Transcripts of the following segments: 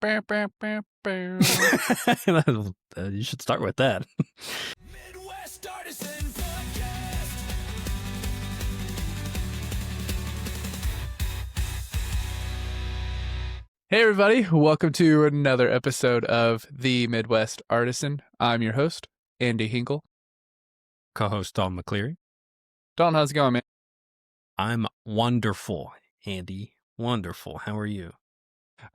You should start with that. Midwest Artisan Podcast. Hey everybody, welcome to another episode of the Midwest Artisan. I'm your host, Andy Hinkle. Co-host Dalton McCleery. Dalton, how's it going, man? I'm wonderful, Andy. Wonderful. How are you?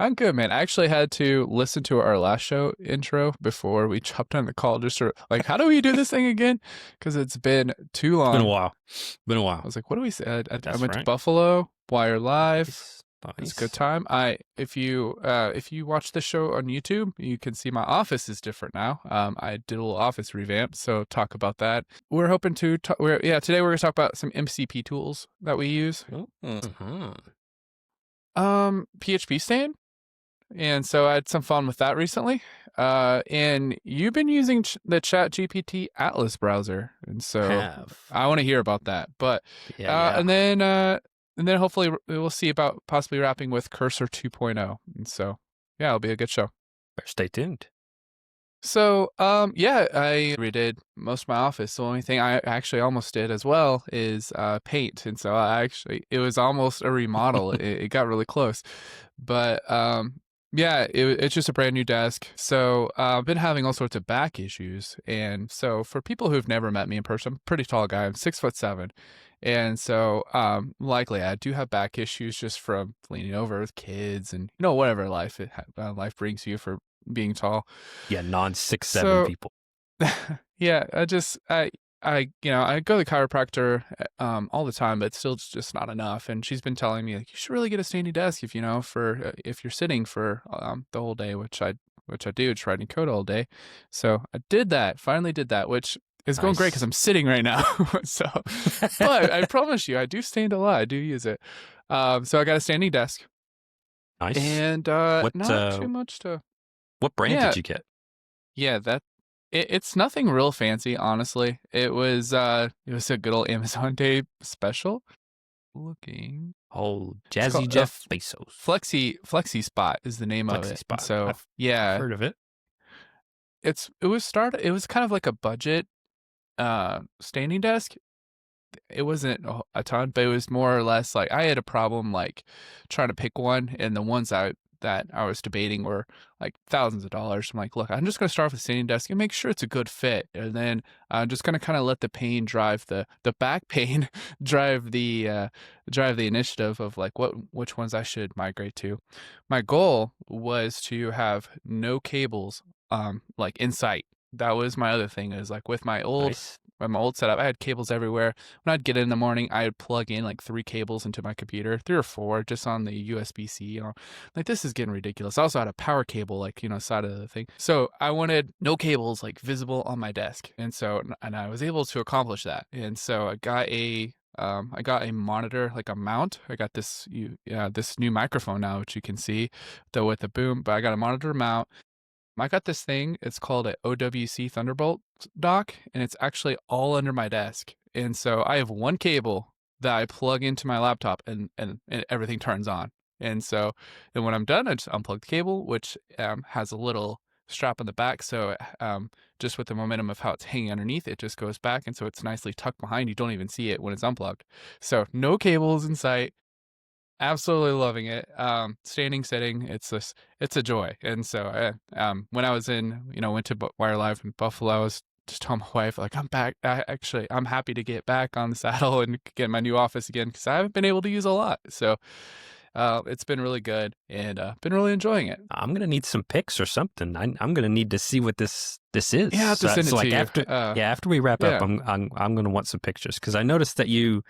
I'm good, man. I actually had to listen to our last show intro before we jumped on the call, just sort of like, how do we do this thing again? Because it's been too long. It's been a while. I was like, what do we say? I went to right. Buffalo, Wire Live. Nice. It's a good time. If you watch the show on YouTube, you can see my office is different now. I did a little office revamp, so talk about that. We're hoping to today we're going to talk about some MCP tools that we use. Mm-hmm. PHPStan, and so I had some fun with that recently. And you've been using the ChatGPT Atlas browser, and so I want to hear about that. But and then hopefully we'll see about possibly wrapping with Cursor 2.0. And so, yeah, it'll be a good show. Stay tuned. So, I redid most of my office. The only thing I actually almost did as well is paint. And so it was almost a remodel. it got really close. But, it's just a brand new desk. So I've been having all sorts of back issues. And so for people who've never met me in person, I'm a pretty tall guy. I'm 6'7". And so likely I do have back issues just from leaning over with kids and, whatever life brings you for being tall. Yeah, non-6'7" people. Yeah, I go to the chiropractor all the time, but still it's just not enough. And she's been telling me, like, you should really get a standing desk if you're sitting for the whole day, which I do, just writing code all day. So I finally did that, which is going great because I'm sitting right now. But I promise you, I do stand a lot. I do use it. So I got a standing desk. Nice. And not too much to. What brand did you get? Yeah, it's nothing real fancy, honestly. It was a good old Amazon Day special. Looking. Oh, Jazzy Jeff Bezos. Flexi Spot is the name of it. Spot. So I've heard of it. It was kind of like a budget standing desk. It wasn't a ton, but it was more or less like I had a problem like trying to pick one, and the ones that I was debating were like thousands of dollars. I'm like, look, I'm just going to start with a standing desk and make sure it's a good fit, and then I'm just going to kind of let the pain drive the back pain drive the initiative of like which ones I should migrate to. My goal was to have no cables like in sight. That was my other thing, is like with my old setup, I had cables everywhere. When I'd get in the morning, I'd plug in like 3 cables into my computer, 3 or 4 just on the USB-C. Like, this is getting ridiculous. I also had a power cable, like, side of the thing. So I wanted no cables like visible on my desk. And I was able to accomplish that. And so I got a monitor, like a mount. I got this new microphone now, which you can see with the boom, but I got a monitor mount. I got this thing, it's called an OWC Thunderbolt dock, and it's actually all under my desk. And so I have one cable that I plug into my laptop and everything turns on. And when I'm done, I just unplug the cable, which has a little strap on the back. So just with the momentum of how it's hanging underneath, it just goes back. And so it's nicely tucked behind. You don't even see it when it's unplugged. So no cables in sight. Absolutely loving it. Standing, sitting, it's a joy. And so when I was went to Wire Live in Buffalo, I was just telling my wife, like, I'm back. I'm happy to get back on the saddle and get my new office again, because I haven't been able to use a lot. So it's been really good, and been really enjoying it. I'm gonna need some pics or something. I'm gonna need to see what this is. Yeah, I have to send it to you. After we wrap up, I'm gonna want some pictures, because I noticed that you've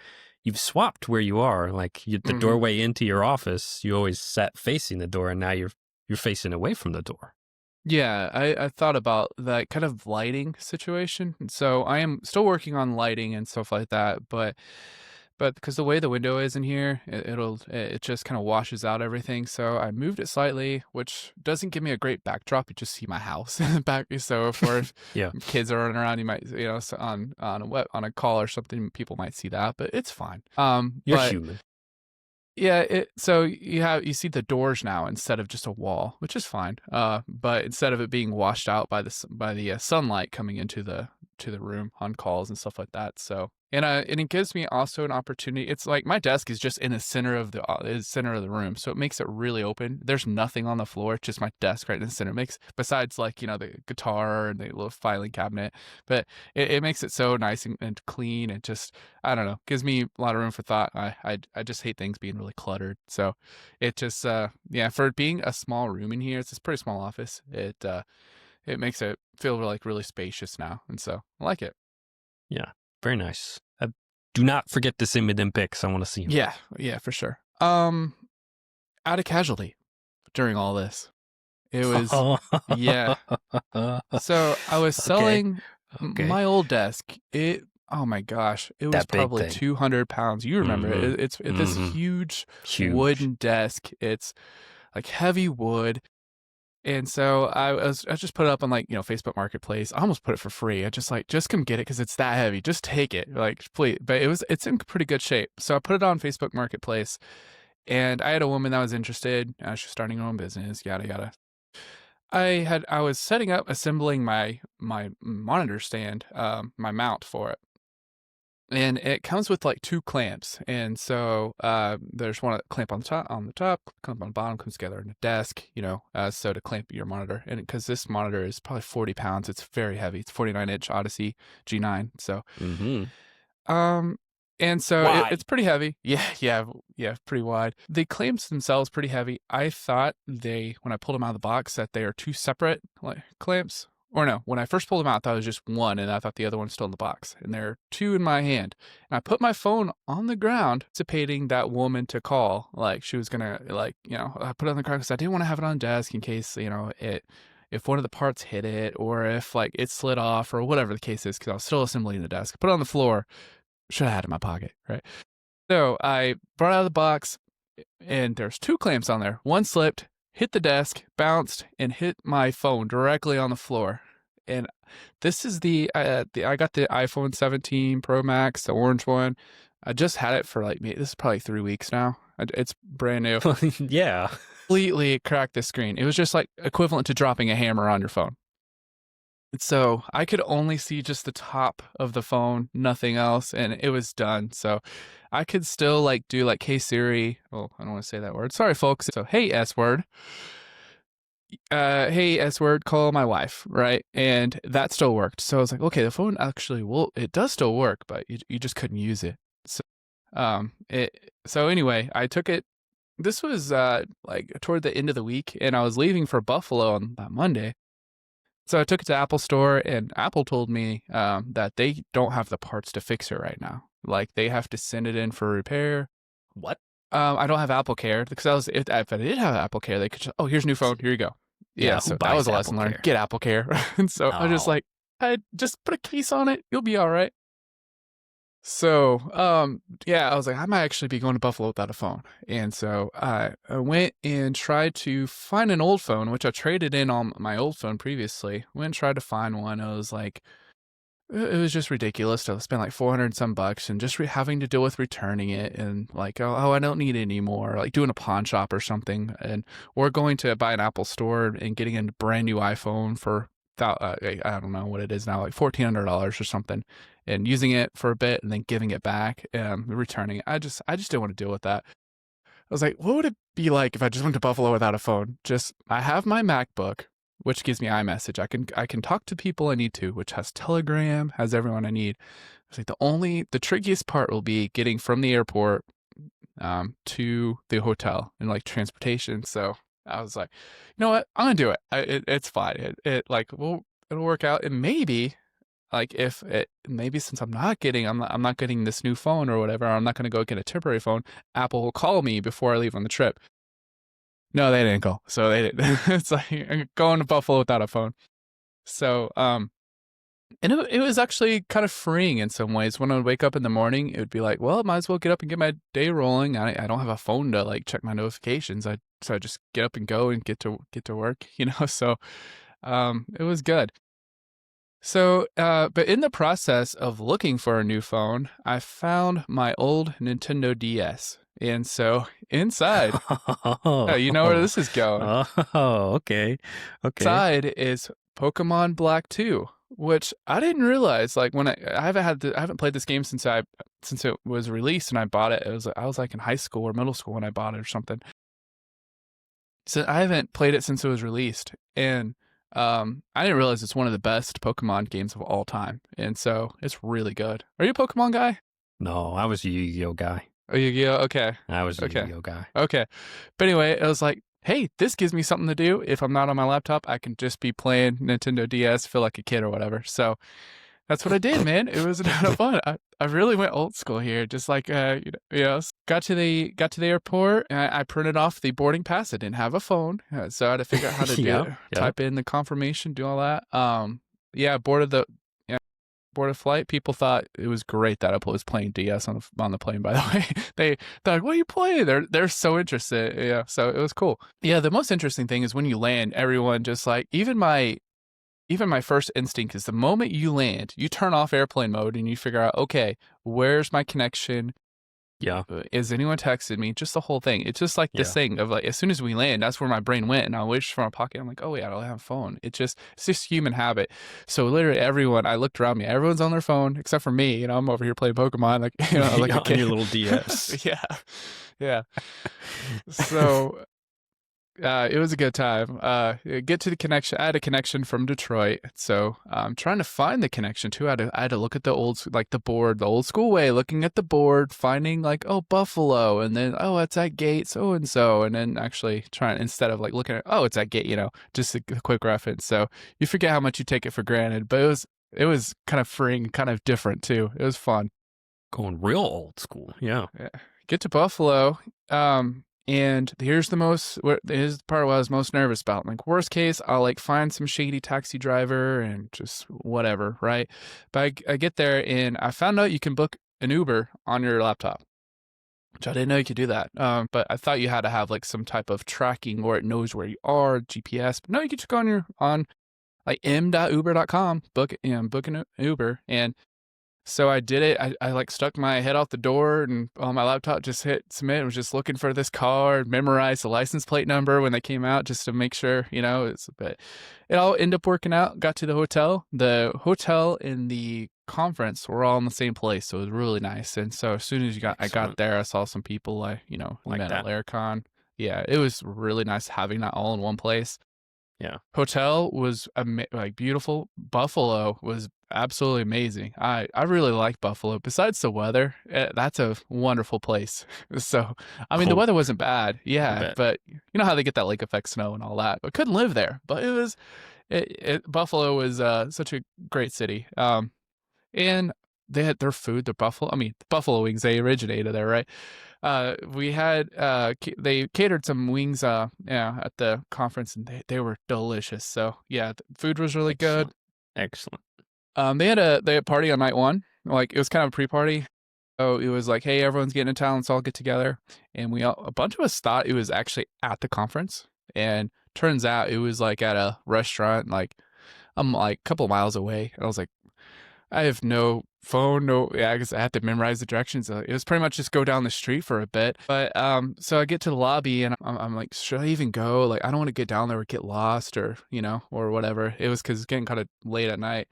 swapped where you are. Like the doorway into your office, you always sat facing the door, and now you're facing away from the door. Yeah, I thought about that kind of lighting situation. So I am still working on lighting and stuff like that, but because the way the window is in here, it just kind of washes out everything. So I moved it slightly, which doesn't give me a great backdrop. You just see my house in the back. So if kids are running around, you might, on a call or something, people might see that, but it's fine. You're human. Yeah, so you see the doors now instead of just a wall, which is fine. But instead of it being washed out by the sunlight coming into the room on calls and stuff like that. So and it gives me also an opportunity. It's like my desk is just in the center of the room, so it makes it really open. There's nothing on the floor, it's just my desk right in the center. It makes, besides like the guitar and the little filing cabinet, but it makes it so nice and clean. And just, I don't know, gives me a lot of room for thought. I just hate things being really cluttered. So it just yeah, for being a small room in here, it's a pretty small office. It makes it feel like really spacious now, and so I like it. Yeah, very nice. Do not forget to send me them pics. I want to see them. Yeah, for sure. Out of casualty during all this, it was yeah. So I was selling my old desk. Oh my gosh, it was probably 200 pounds. You remember it? It's this huge wooden desk. It's like heavy wood. And so I just put it up on like, Facebook Marketplace. I almost put it for free. I just come get it because it's that heavy. Just take it, like, please. But it's in pretty good shape. So I put it on Facebook Marketplace, and I had a woman that was interested. She's starting her own business, yada yada. I was assembling my monitor stand, my mount for it. And it comes with like 2 clamps, and so there's one clamp on the top, clamp on the bottom, comes together in a desk, so to clamp your monitor. And because this monitor is probably 40 pounds, it's very heavy. It's 49-inch Odyssey G9, so and so it's pretty heavy. Yeah, pretty wide. The clamps themselves pretty heavy. I thought when I pulled them out of the box, that they are 2 separate like clamps. Or no, when I first pulled them out, I thought it was just one, and I thought the other one was still in the box. And there are 2 in my hand. And I put my phone on the ground, anticipating that woman to call. Like, she was going to, I put it on the ground because I didn't want to have it on desk in case, if one of the parts hit it, or if, like, it slid off, or whatever the case is, because I was still assembling the desk. Put it on the floor. Should have had it in my pocket, right? So I brought it out of the box, and there's 2 clamps on there. One slipped, hit the desk, bounced, and hit my phone directly on the floor. And this is I got the iPhone 17 Pro Max, the orange one. I just had it for this is probably 3 weeks now. It's brand new. Yeah. Completely cracked the screen. It was just like equivalent to dropping a hammer on your phone. So I could only see just the top of the phone, nothing else, and it was done. So I could still do hey Siri. Oh, I don't want to say that word. Sorry, folks. So hey S word. Hey S word, call my wife, right? And that still worked. So I was like, okay, the phone actually it does still work, but you just couldn't use it. So anyway, I took it. This was toward the end of the week, and I was leaving for Buffalo on that Monday. So I took it to Apple Store, and Apple told me that they don't have the parts to fix it right now. Like, they have to send it in for repair. What? I don't have Apple Care, because if I did have Apple Care, they could just, here's a new phone, here you go. Yeah, so that was a lesson learned. Get Apple Care. And so I was just I just put a case on it, you'll be all right. So, I was like, I might actually be going to Buffalo without a phone. And so I went and tried to find an old phone, which I traded in on my old phone previously. Went and tried to find one. It was just ridiculous to spend like $400 and some bucks, and just having to deal with returning it, and I don't need it anymore. Like doing a pawn shop or something, or going to buy an Apple Store and getting a brand new iPhone for I don't know what it is now, like $1,400 or something, and using it for a bit and then giving it back, returning it. I just didn't want to deal with that. I was like, what would it be like if I just went to Buffalo without a phone? I have my MacBook, which gives me iMessage. I can talk to people I need to, which has Telegram, has everyone I need. It's like the trickiest part will be getting from the airport to the hotel and transportation. So I was like, you know what? I'm gonna do it. It's fine. It'll work out. And maybe since I'm not getting this new phone or whatever, I'm not gonna go get a temporary phone. Apple will call me before I leave on the trip. No, they didn't call. So they didn't. It's like I'm going to Buffalo without a phone. So and it was actually kind of freeing in some ways. When I would wake up in the morning, it would be like, well, I might as well get up and get my day rolling. I don't have a phone to check my notifications. So I just get up and go and get to work, So it was good. So, but in the process of looking for a new phone, I found my old Nintendo DS. And so inside, you know where this is going. Oh, okay. Okay. Inside is Pokemon Black 2, which I didn't realize. Like when I haven't played this game since it was released, and I bought it. I was like in high school or middle school when I bought it or something. So I haven't played it since it was released, and I didn't realize it's one of the best Pokemon games of all time, and so it's really good. Are you a Pokemon guy? No, I was a Yu-Gi-Oh guy. Oh, Yu-Gi-Oh. Okay. I was a Okay. Yu-Gi-Oh guy. Okay. But anyway, I was like, hey, this gives me something to do. If I'm not on my laptop, I can just be playing Nintendo DS, feel like a kid or whatever. So that's what I did, man. It was a ton of fun. I really went old school here. Just like got to the airport, and I printed off the boarding pass. I didn't have a phone, so I had to figure out how to do it. Type in the confirmation, do all that. Boarded flight. People thought it was great that I was playing DS on the plane. By the way, they're like, "What are you playing?" They're so interested. Yeah, so it was cool. Yeah, the most interesting thing is when you land, everyone just like even my first instinct is the moment you land, you turn off airplane mode and you figure out, okay, where's my connection? Yeah. Is anyone texting me? Just the whole thing. It's just like this thing of like, as soon as we land, that's where my brain went. And I wished for my pocket. I'm like, oh, wait, I don't have a phone. It's just human habit. So literally everyone, I looked around me, everyone's on their phone except for me. You know, I'm over here playing Pokemon. Like, you know, like a kid. On your little DS. Yeah. Yeah. So it was a good time. Get to the connection. I had a connection from Detroit, so I'm trying to find the connection too. I had to look at the board, the old school way, looking at the board, finding like, oh, Buffalo, and then it's at gate so and so, and then actually trying, instead of like looking at, it's at gate, just a quick reference. So you forget how much you take it for granted, but it was kind of freeing, kind of different too. It was fun. Going real old school. Yeah. Get to Buffalo. And here's the part I was most nervous about. Like, worst case, I'll like find some shady taxi driver and just whatever, right? But I get there and I found out you can book an Uber on your laptop, which I didn't know you could do that. But I thought you had to have like some type of tracking where it knows where you are, GPS. But no, you can just go on like m.uber.com, book an Uber. And so I did it. I like stuck my head out the door and on my laptop just hit submit. I was just looking for this car, memorized the license plate number when they came out just to make sure, but it all ended up working out. Got to the hotel. The hotel and the conference were all in the same place. So it was really nice. And so as soon as I got there, I saw some people like met at Laricon. Yeah, it was really nice having that all in one place. Yeah. Hotel was beautiful. Buffalo was absolutely amazing. I really like Buffalo. Besides the weather, that's a wonderful place. So, I mean, the weather wasn't bad. Yeah, but you know how they get that lake effect snow and all that. I couldn't live there, but Buffalo was such a great city. And they had their food, the buffalo wings, they originated there, right? We had they catered some wings at the conference, and they were delicious. So yeah, the food was really good. Excellent. They had a party on night one. Like, it was kind of a pre-party. So it was like, hey, everyone's getting in town, let's all get together. And a bunch of us thought it was actually at the conference, and turns out it was like at a restaurant, like I'm like a couple of miles away. And I was like, I have no phone, I guess I had to memorize the directions. It was pretty much just go down the street for a bit. But so I get to the lobby and I'm like, should I even go? Like, I don't want to get down there or get lost or whatever. It was because it's getting kind of late at night.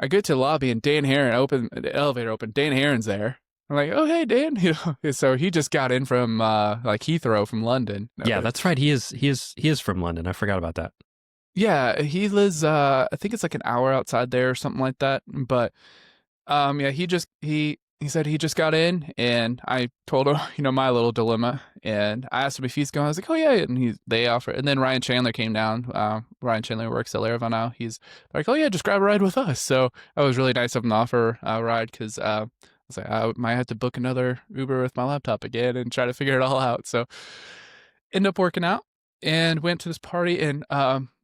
I get to the lobby and the elevator opened. Dan Heron's there. I'm like, oh, hey, Dan. So he just got in from like Heathrow from London. Yeah, that's right. He is from London. I forgot about that. Yeah, he lives, I think it's like an hour outside there or something like that. But, yeah, he said he just got in, and I told him, my little dilemma, and I asked him if he's going. I was like, oh yeah, and they offered. And then Ryan Chandler came down. Ryan Chandler works at Livewire now. He's like, oh yeah, just grab a ride with us. So that was really nice of him to offer a ride, because I was like, I might have to book another Uber with my laptop again and try to figure it all out. So ended up working out. and went to this party, and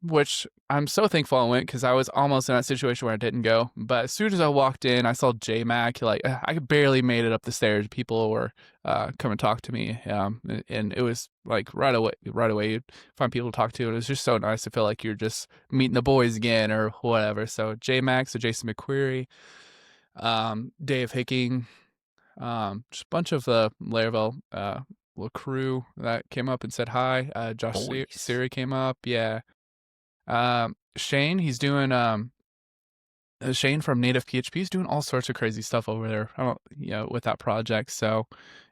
which I'm so thankful I went, because I was almost in that situation where I didn't go. But as soon as I walked in, I saw J-Mac. Like, I barely made it up the stairs. People were come and talk to me, and it was like right away you'd find people to talk to. And it was just so nice to feel like you're just meeting the boys again or whatever. So J-Mac, so Jason McCleery, Dave Hicking, just a bunch of the Laravel little crew that came up and said hi. Josh Siri came up. Yeah. Shane, he's doing Shane from Native PHP is doing all sorts of crazy stuff over there. With that project. So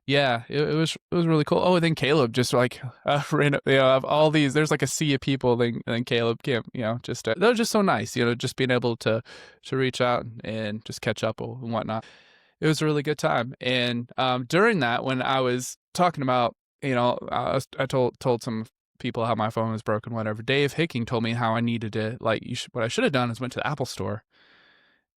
yeah, it was really cool. Oh, and then Caleb just like ran up, of all these, there's like a sea of people. Then Caleb came, just that was just so nice, just being able to reach out and just catch up and whatnot. It was a really good time. And during that, when I was talking about, I told some people how my phone was broken, whatever. Dave Hicking told me how I needed to, what I should have done is went to the Apple store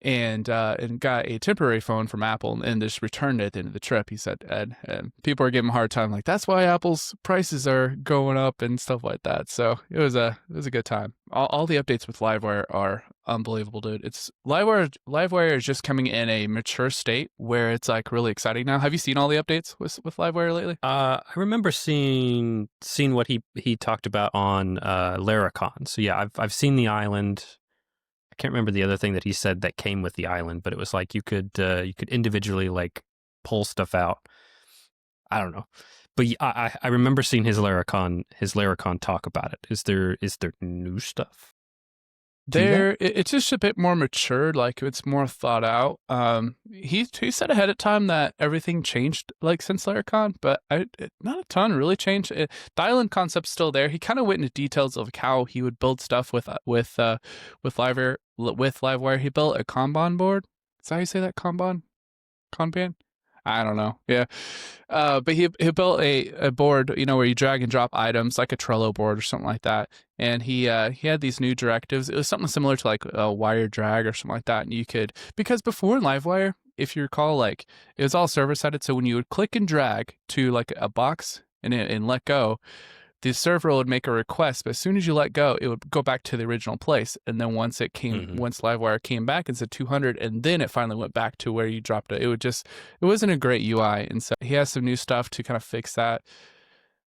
and got a temporary phone from Apple and just returned it at the end of the trip. He said, and people are giving him a hard time, like, that's why Apple's prices are going up and stuff like that. So it was a good time. All the updates with Livewire are unbelievable, dude. It's Livewire is just coming in a mature state where it's like really exciting now. Have you seen all the updates with Livewire lately? I remember seeing what he talked about on Laracon. So yeah, I've seen the island. I can't remember the other thing that he said that came with the island, but it was like you could individually like pull stuff out. I don't know, but I remember seeing his Laracon talk about it. Is there new stuff? It's just a bit more mature, like it's more thought out. He said ahead of time that everything changed like since Laracon, but not a ton really changed. The island concept's still there. He kind of went into details of how he would build stuff with Livewire. He built a Kanban board. Is that how you say that? Kanban? I don't know. Yeah. But he built a board, where you drag and drop items, like a Trello board or something like that. And he had these new directives. It was something similar to like a wire drag or something like that. And you could, because before in Livewire, if you recall, like it was all server sided. So when you would click and drag to like a box and let go, the server would make a request, but as soon as you let go, it would go back to the original place. And then once Livewire came back and said 200, and then it finally went back to where you dropped it. It wasn't a great UI. And so he has some new stuff to kind of fix that.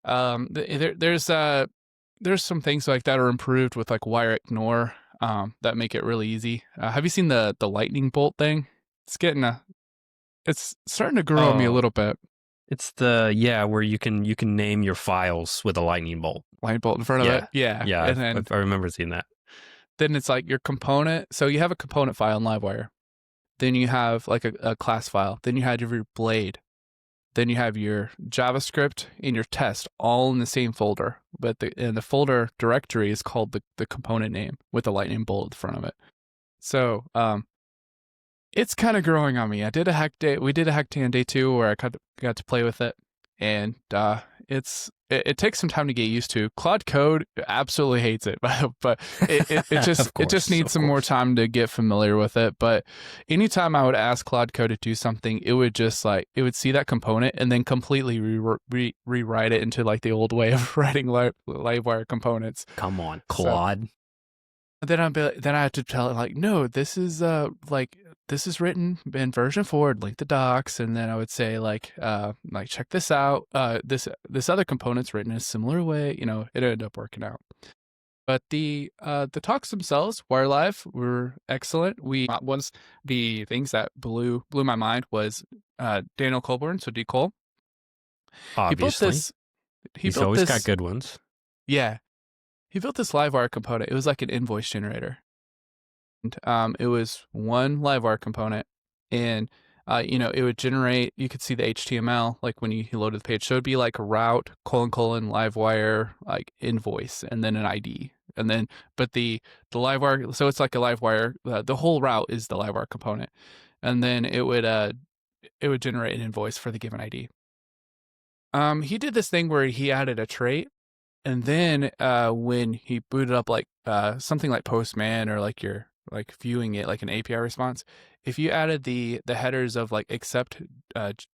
There's some things like that are improved with like wire ignore, that make it really easy. Have you seen the lightning bolt thing? It's starting to grow on me a little bit. It's where you can name your files with a lightning bolt. Lightning bolt in front of it? Yeah. Yeah, and then, I remember seeing that. Then it's like your component. So you have a component file in Livewire. Then you have like a class file. Then you have your blade. Then you have your JavaScript and your test all in the same folder. But the folder directory is called the component name with a lightning bolt in front of it. So it's kind of growing on me. We did a hack day on day 2 where I got to play with it, and it takes some time to get used to. Claude Code absolutely hates it, but it just needs some more time to get familiar with it. But anytime I would ask Claude Code to do something, it would just it would see that component and then completely rewrite it into like the old way of writing Livewire components. Come on, Claude. Then I had to tell it like, no, this is this is written in version 4, link the docs, and then I would say like check this out. This other component's written in a similar way. It ended up working out. But the talks themselves, Wire Live, were excellent. Once the things that blew my mind was Daniel Colburn, so D. Cole. Obviously, he's always got good ones. Yeah. He built this Livewire component. It was like an invoice generator. And it was one Livewire component. And, it would generate, you could see the HTML, like when you loaded the page. So it'd be like route, : Livewire, like invoice, and then an ID. And then, but the Livewire, so it's like a Livewire, the whole route is the Livewire component. And then it would generate an invoice for the given ID. He did this thing where he added a trait. And then when he booted up like something like Postman or like you're like viewing it like an API response, if you added the headers of like accept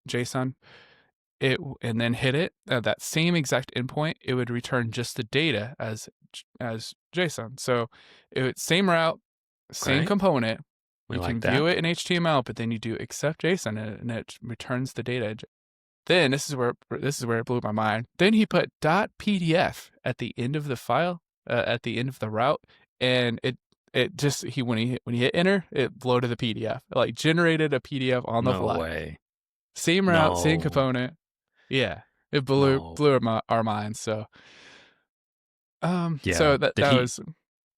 JSON, and then hit it at that same exact endpoint, it would return just the data as JSON. So same route, same Okay. component. We You like can that. view it in HTML, but then you do accept JSON and it returns the data. Then this is where it blew my mind. Then he put .pdf at the end of the file, at the end of the route, and it just when he hit enter, it loaded the PDF, like generated a PDF on the fly. No way. Same route, same No. component. Yeah, it blew our minds. So, Yeah. so that was.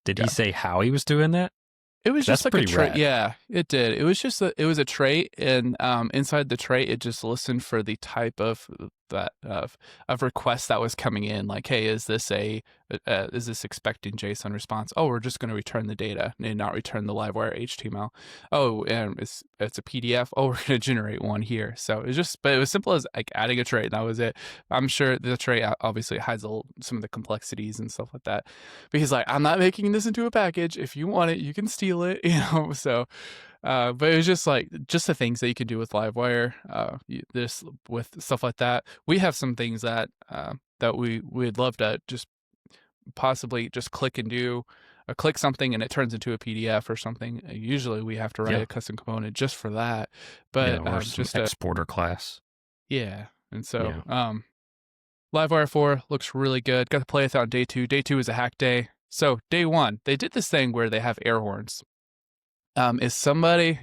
Did Yeah. he say how he was doing that? It was just That's like a pretty trait. rad. Yeah, it did. It was just it was a trait, and inside the trait, it just listened for the type of request that was coming in. Like, hey, is this expecting JSON response? Oh, we're just going to return the data and not return the Livewire HTML. Oh, and it's a PDF. Oh, we're going to generate one here. So it was simple as like adding a trait. And that was it. I'm sure the trait obviously hides some of the complexities and stuff like that. But he's like, I'm not making this into a package. If you want it, you can steal it. So. But it was just the things that you can do with Livewire, this with stuff like that. We have some things that we'd love to just possibly just click something and it turns into a PDF or something. Usually we have to write a custom component just for that. But or just exporter class. Yeah, and so Livewire 4 looks really good. Got to play with it on day 2. Day 2 is a hack day. So day 1, they did this thing where they have air horns. You remember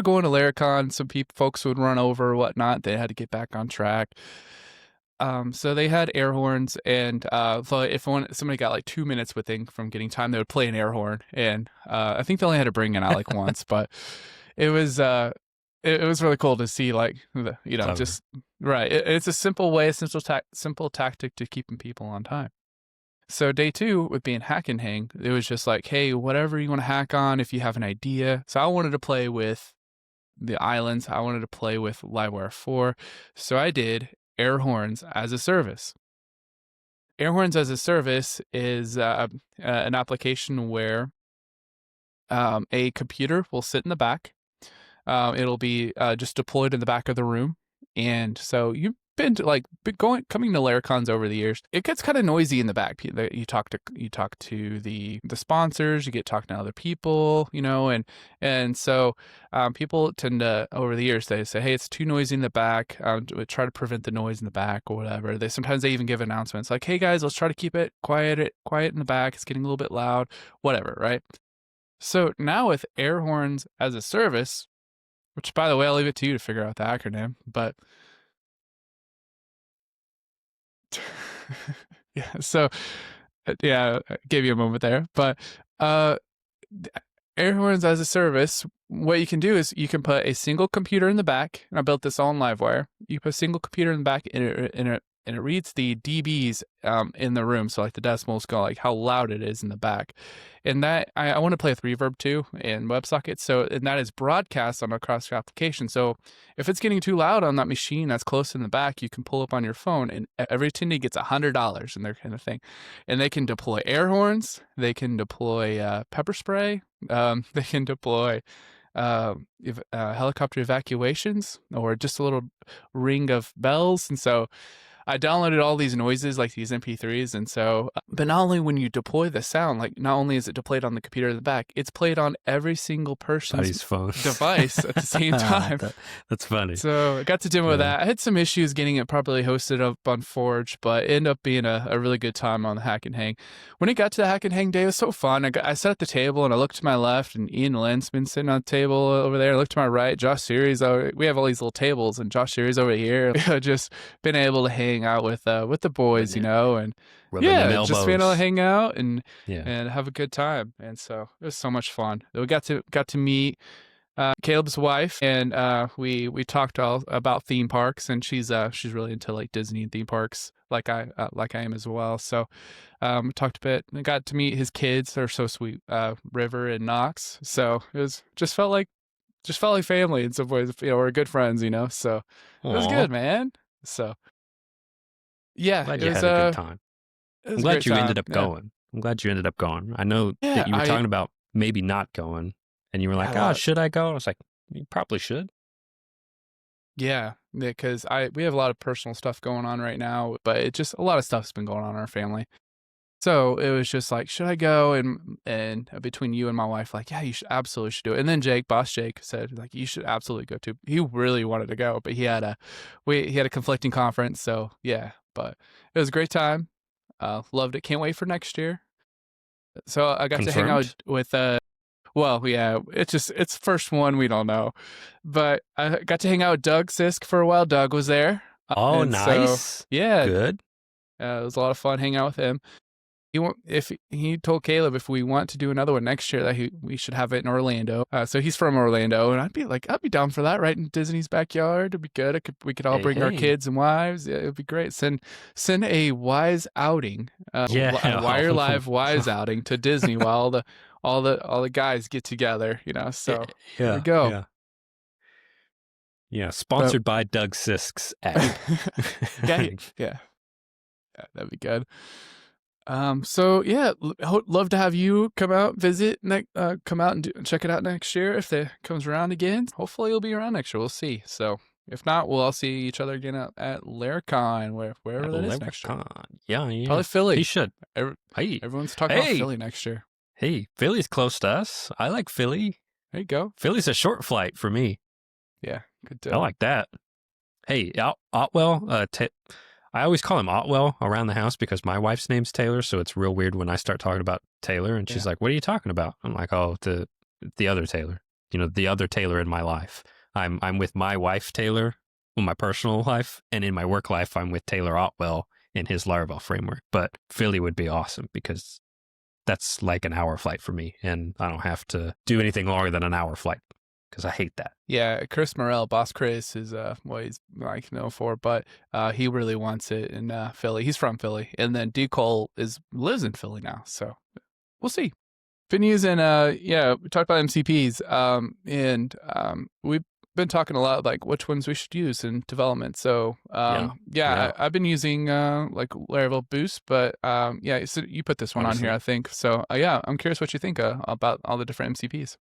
going to Laracon, some folks would run over or whatnot, they had to get back on track. So they had air horns, and so if somebody got like 2 minutes from getting time, they would play an air horn, and I think they only had to bring it out like once, but it was really cool to see, like, just right. It's a simple way, a simple tactic to keeping people on time. So day 2, with being hack and hang, it was just like, hey, whatever you want to hack on, if you have an idea. So I wanted to play with the islands. I wanted to play with Livewire 4. So I did air horns as a service. Air horns as a service is an application where a computer will sit in the back. It'll be just deployed in the back of the room. And so you've been to coming to Laracons over the years, it gets kind of noisy in the back. You talk to the sponsors, you get talking to other people, and so people tend to, over the years, they say, hey, it's too noisy in the back. Try to prevent the noise in the back or whatever. Sometimes they even give announcements like, hey guys, let's try to keep it quiet in the back. It's getting a little bit loud, whatever, right? So now with air horns as a service, which, by the way, I'll leave it to you to figure out the acronym, but yeah, so I gave you a moment there, but air horns as a service, what you can do is you can put a single computer in the back, and I built this all in Livewire. You put a single computer in the back, and it reads the dBs in the room, so like the decimals go, like how loud it is in the back. And that I want to play with Reverb too in WebSocket, and that is broadcast on across your application. So if it's getting too loud on that machine that's close in the back, you can pull up on your phone, and every attendee gets $100 in their kind of thing. And they can deploy air horns, they can deploy pepper spray, they can deploy helicopter evacuations, or just a little ring of bells. And so I downloaded all these noises, like these MP3s, and so, but not only when you deploy the sound, like not only is it deployed on the computer in the back, it's played on every single person's phone device at the same time. That's funny. So I got to demo that. I had some issues getting it properly hosted up on Forge, but it ended up being a really good time on the Hack and Hang. When it got to the Hack and Hang day, it was so fun. I sat at the table and I looked to my left, and Ian Lent's been sitting on the table over there. I looked to my right, Josh Series. We have all these little tables, and Josh Series over here. Just been able to hang out with the boys, and just being able to hang out and have a good time. And so it was so much fun. We got to meet Caleb's wife, and we talked all about theme parks, and she's really into like Disney and theme parks, like I am as well. So talked a bit. I got to meet his kids. They're so sweet, River and Knox. So it was just felt like family in some ways. We're good friends, So it was good, man. So yeah, glad you had a good time. I'm glad you ended up going. I'm glad you ended up going. I know that you were talking about maybe not going, and you were like, "Oh, should I go?" I was like, "You probably should." Yeah, because we have a lot of personal stuff going on right now, but it just a lot of stuff's been going on in our family. So it was just like, should I go? And between you and my wife, like, yeah, you should absolutely should do it. And then Boss Jake said, like, you should absolutely go too. He really wanted to go, but he had a conflicting conference. So yeah, but it was a great time. Loved it. Can't wait for next year. So I got to hang out with well, yeah, it's first one, we don't know. But I got to hang out with Doug Sisk for a while. Doug was there. Oh, nice. So, yeah. Good. It was a lot of fun hanging out with him. He told Caleb if we want to do another one next year that we should have it in Orlando. So he's from Orlando, and I'd be down for that, right in Disney's backyard. It'd be good. We could all bring our kids and wives. Yeah, it'd be great. Send a wise outing, a Wire Live wise outing to Disney while all the guys get together. So there we go. Yeah, sponsored by Doug Sisk's app. yeah, that'd be good. So yeah, love to have you come out, visit, come out and check it out next year if it comes around again. Hopefully you'll be around next year. We'll see. So if not, we'll all see each other again at Laricon, wherever that is next year. Yeah. Probably Philly. He should. Everyone's talking about Philly next year. Hey, Philly's close to us. I like Philly. There you go. Philly's a short flight for me. Yeah, good deal. I like that. Hey, Otwell, I always call him Otwell around the house because my wife's name's Taylor, so it's real weird when I start talking about Taylor, and she's like, what are you talking about? I'm like, oh, the other Taylor. The other Taylor in my life. I'm with my wife, Taylor, in my personal life, and in my work life, I'm with Taylor Otwell in his Laravel framework. But Philly would be awesome because that's like an hour flight for me, and I don't have to do anything longer than an hour flight because I hate that. Yeah, Chris Morrell, Boss Chris, is what he's known for, but he really wants it in Philly. He's from Philly, and then D. Cole lives in Philly now, so we'll see. Been using we talked about MCPs, and we've been talking a lot like which ones we should use in development. So I've been using like Laravel Boost, but so you put this one on here, I think. So I'm curious what you think about all the different MCPs.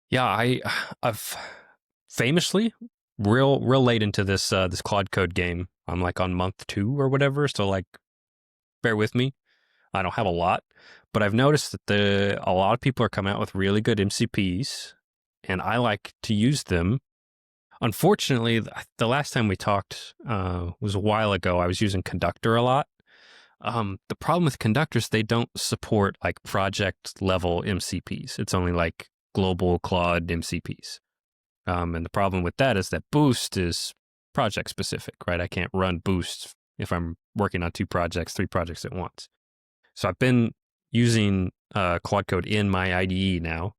Yeah, I've famously real late into this Claude Code game. I'm like on month 2 or whatever, so like bear with me. I don't have a lot, but I've noticed that a lot of people are coming out with really good MCPs, and I like to use them. Unfortunately, the last time we talked was a while ago. I was using Conductor a lot. The problem with Conductors, they don't support like project level MCPs. It's only like global Claude MCPs. And the problem with that is that Boost is project specific, right? I can't run Boost if I'm working on 2 projects, 3 projects at once. So I've been using Claude Code in my IDE now.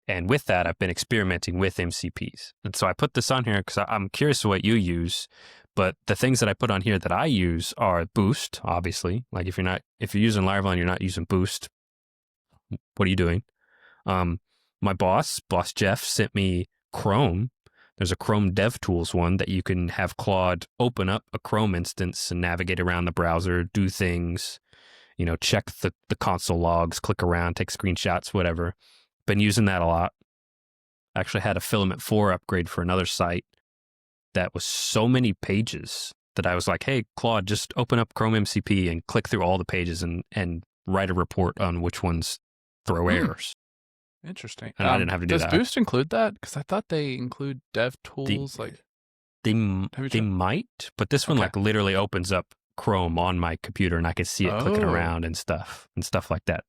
And with that, I've been experimenting with MCPs. And so I put this on here because I'm curious what you use. But the things that I put on here that I use are Boost, obviously. Like if you're using Laravel and you're not using Boost, what are you doing? My boss Jeff, sent me Chrome. There's a Chrome DevTools one that you can have Claude open up a Chrome instance and navigate around the browser, do things, check the console logs, click around, take screenshots, whatever. Been using that a lot. Actually had a Filament 4 upgrade for another site that was so many pages that I was like, hey, Claude, just open up Chrome MCP and click through all the pages and write a report on which ones throw errors. Interesting. And I didn't have to do that. Does Boost include that? Because I thought they include DevTools. They might, but this one like literally opens up Chrome on my computer and I could see it clicking around and stuff like that.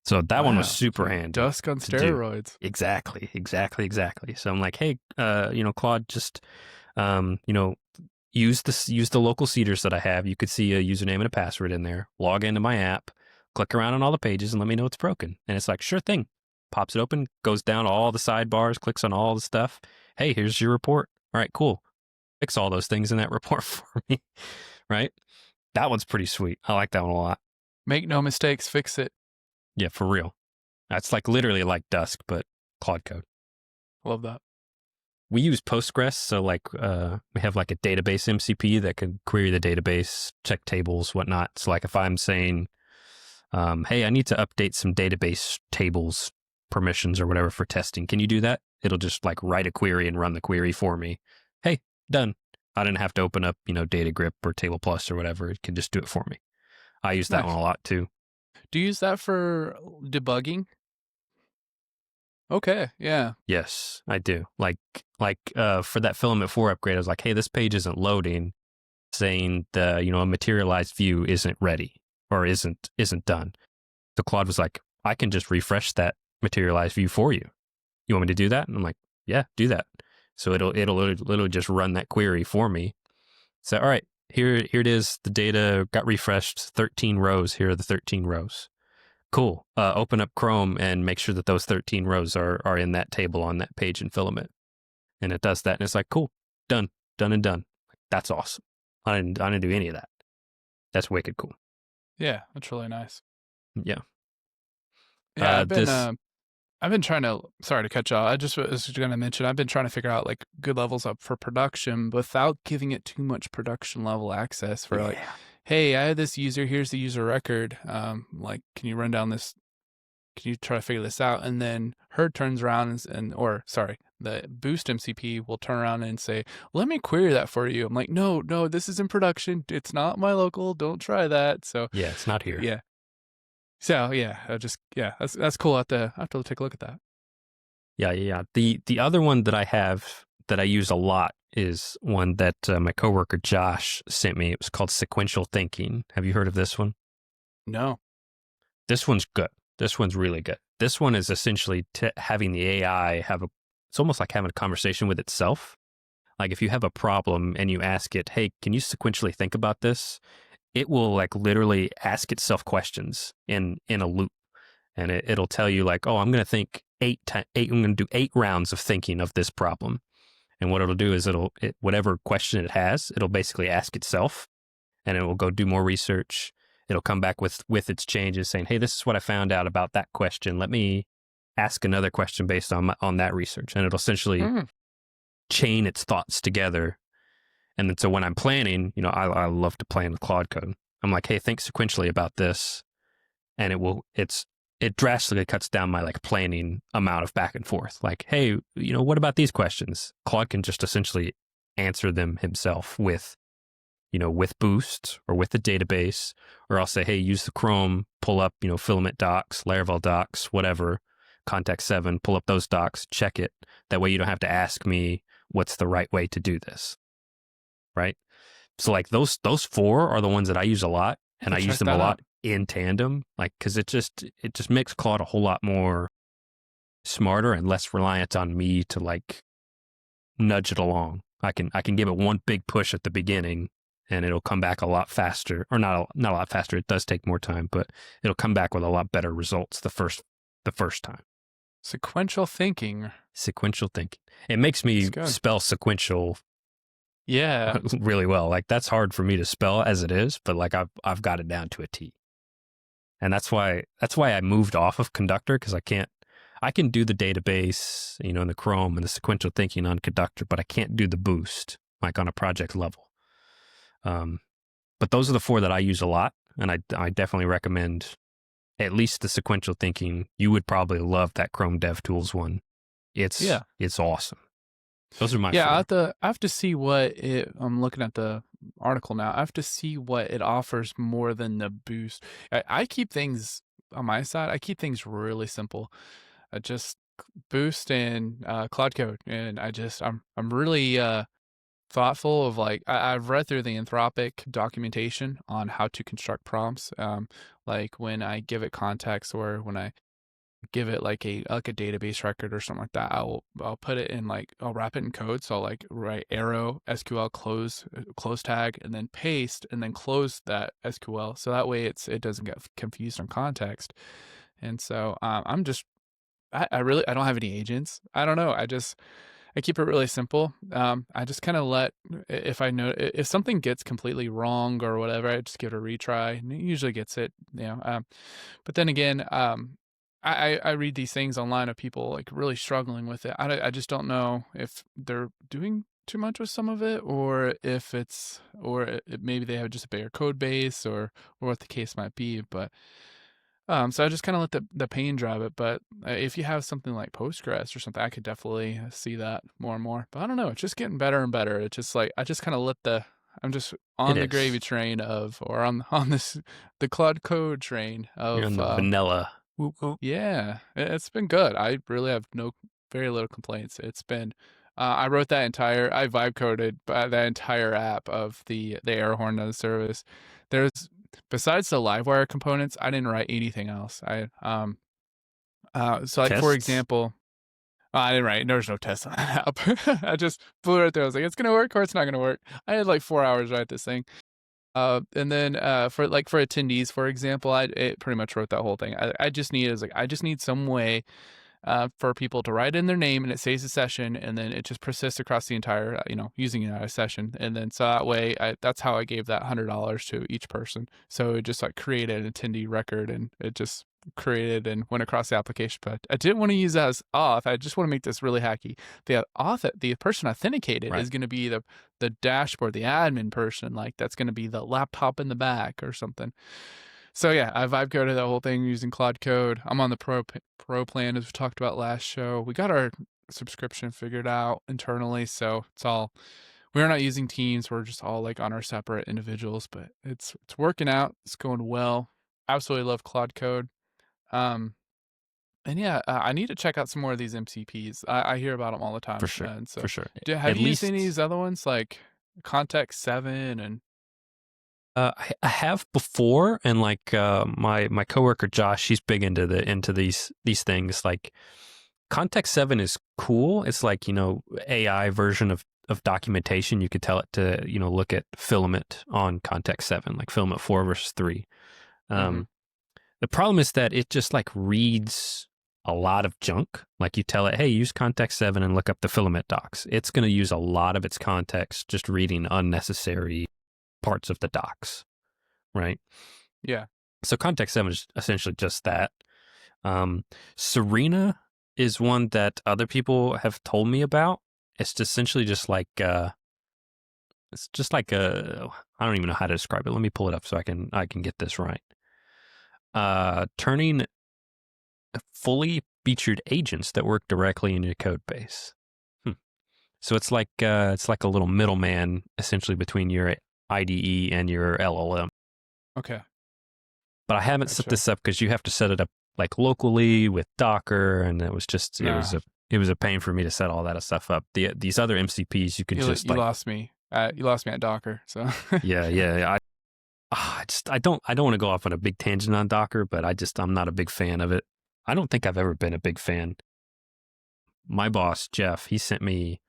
So that one was super handy. Dusk on steroids. Exactly. So I'm like, hey, Claude, just use the local seeders that I have. You could see a username and a password in there. Log into my app, click around on all the pages, and let me know it's broken. And it's like, sure thing. Pops it open, goes down all the sidebars, clicks on all the stuff. Hey, here's your report. All right, cool. Fix all those things in that report for me, right? That one's pretty sweet. I like that one a lot. Make no mistakes, fix it. Yeah, for real. That's like literally like Dusk, but Claude Code. Love that. We use Postgres, so like we have like a database MCP that can query the database, check tables, whatnot. So like if I'm saying, hey, I need to update some database tables permissions or whatever for testing. Can you do that? It'll just like write a query and run the query for me. hey, done. I didn't have to open up, Data Grip or Table Plus or whatever. It can just do it for me. I use that one a lot too. Do you use that for debugging? Okay, yeah. Yes, I do. Like for that Filament 4 upgrade, I was like, hey, this page isn't loading, saying a materialized view isn't ready or isn't done. So Claude was like, I can just refresh that materialized view for you. You want me to do that? And I'm like, yeah, do that. So it'll literally just run that query for me. So all right, here it is. The data got refreshed. 13 rows. Here are the 13 rows. Cool. Open up Chrome and make sure that those 13 rows are in that table on that page in Filament. And it does that. And it's like, cool, done and done. That's awesome. I didn't do any of that. That's wicked cool. Yeah, that's really nice. Yeah. Yeah, I've been trying to, sorry to cut you off. I just was going to mention, I've been trying to figure out like good levels up for production without giving it too much production level access for like, hey, I had this user, here's the user record. Like, can you run down this? Can you try to figure this out? And then Herd turns around the Boost MCP will turn around and say, let me query that for you. I'm like, no, this is in production. It's not my local. Don't try that. So yeah, it's not here. Yeah. So yeah, that's cool. I have to take a look at that. Yeah. The other one that I have that I use a lot is one that my coworker Josh sent me. It was called Sequential Thinking. Have you heard of this one? No. This one's good. This one's really good. This one is essentially having the AI it's almost like having a conversation with itself. Like if you have a problem and you ask it, hey, can you sequentially think about this? It will like literally ask itself questions in a loop. And it'll tell you like, oh, I'm going to think I'm going to do 8 rounds of thinking of this problem. And what it'll do is whatever question it has, it'll basically ask itself, and it will go do more research. It'll come back with its changes saying, hey, this is what I found out about that question. Let me ask another question based on that research. And it'll essentially chain its thoughts together. And then so when I'm planning, I love to plan with Claude code. I'm like, hey, think sequentially about this. And it drastically cuts down my like planning amount of back and forth. Like, hey, what about these questions? Claude can just essentially answer them himself with Boost or with the database, or I'll say, hey, use the Chrome, pull up, Filament docs, Laravel docs, whatever, Context 7, pull up those docs, check it. That way you don't have to ask me what's the right way to do this. Right? So like those 4 are the ones that I use a lot, and I use them a lot in tandem, like, cause it just makes Claude a whole lot more smarter and less reliant on me to like nudge it along. I can give it one big push at the beginning, and it'll come back a lot faster, or not a lot faster. It does take more time, but it'll come back with a lot better results the first time. Sequential thinking. It makes me spell sequential. Yeah. Really well. Like that's hard for me to spell as it is, but like I've got it down to a T. And that's why I moved off of Conductor, because I can do the database, in the Chrome and the sequential thinking on Conductor, but I can't do the Boost like on a project level. But those are the 4 that I use a lot, and I definitely recommend at least the sequential thinking. You would probably love that Chrome DevTools one. It's awesome. Those are my 4. I have to see what I'm looking at the article now. I have to see what it offers more than the Boost. I keep things on my side. I keep things really simple. I just Boost and Claude Code, and I'm really thoughtful of like I've read through the Anthropic documentation on how to construct prompts. Like when I give it context, or when I give it like a database record or something like that, I'll put it in I'll wrap it in code. So I'll like write arrow SQL close tag, and then paste, and then close that SQL. So that way it doesn't get confused on context. And so I don't have any agents. I don't know. I keep it really simple. I just kind of if something gets completely wrong or whatever, I just give it a retry, and it usually gets it. But then again, I read these things online of people like really struggling with it. I just don't know if they're doing too much with some of it, or if maybe they have just a bigger code base, or what the case might be. But So I just kind of let the pain drive it. But if you have something like Postgres or something, I could definitely see that more and more. But I don't know. It's just getting better and better. It's just like I just kind of I'm just on It the gravy is. train or on the Claude Code train You're of on the vanilla. Whoop, whoop. yeah. It's been good. I really have very little complaints. It's been I wrote I vibe coded that entire app of the air horn of the service. There's besides the Livewire components, I didn't write anything else. So like for Tests? example, I didn't write. There was no test on that app. I just flew right there. I was like, it's gonna work or it's not gonna work. I had like 4 hours to write this thing. And then for attendees, for example, it pretty much wrote that whole thing. I just need some way for people to write in their name and it saves the session and then it just persists across the entire, using a session. And then so that way, that's how I gave that $100 to each person. So it just like created an attendee record and it just created and went across the application. But I didn't want to use that as auth. I just want to make this really hacky. The person authenticated is going to be the dashboard, the admin person. Like that's going to be the laptop in the back or something. So yeah, I vibe coded that whole thing using Claude Code. I'm on the pro plan as we talked about last show. We got our subscription figured out internally, so we're not using teams. We're just all like on our separate individuals, but it's working out. It's going well. Absolutely love Claude Code. And yeah, I need to check out some more of these MCPs. I hear about them all the time. For sure. And so, For sure. have you used any of these other ones like Context 7 and I have before, and like my coworker Josh, he's big into these things. Like Context 7 is cool. It's like AI version of documentation. You could tell it to look at filament on Context 7, like filament 4 versus 3. The problem is that it just like reads a lot of junk. Like you tell it, hey, use Context 7 and look up the filament docs. It's going to use a lot of its context just reading unnecessary parts of the docs, right? yeah. So Context 7 is essentially just that. Serena is one that other people have told me about. It's essentially just like it's just like I don't even know how to describe it. Let me pull it up so I can get this right. Turning fully featured agents that work directly in your code base. So it's like a little middleman essentially between your IDE and your LLM. Okay. But I haven't set this up because you have to set it up like locally with Docker, and it was a pain for me to set all that stuff up. These other MCPs you can you lost me. You lost me at Docker. So yeah. I don't want to go off on a big tangent on Docker, but I'm not a big fan of it. I don't think I've ever been a big fan. My boss Jeff, he sent me.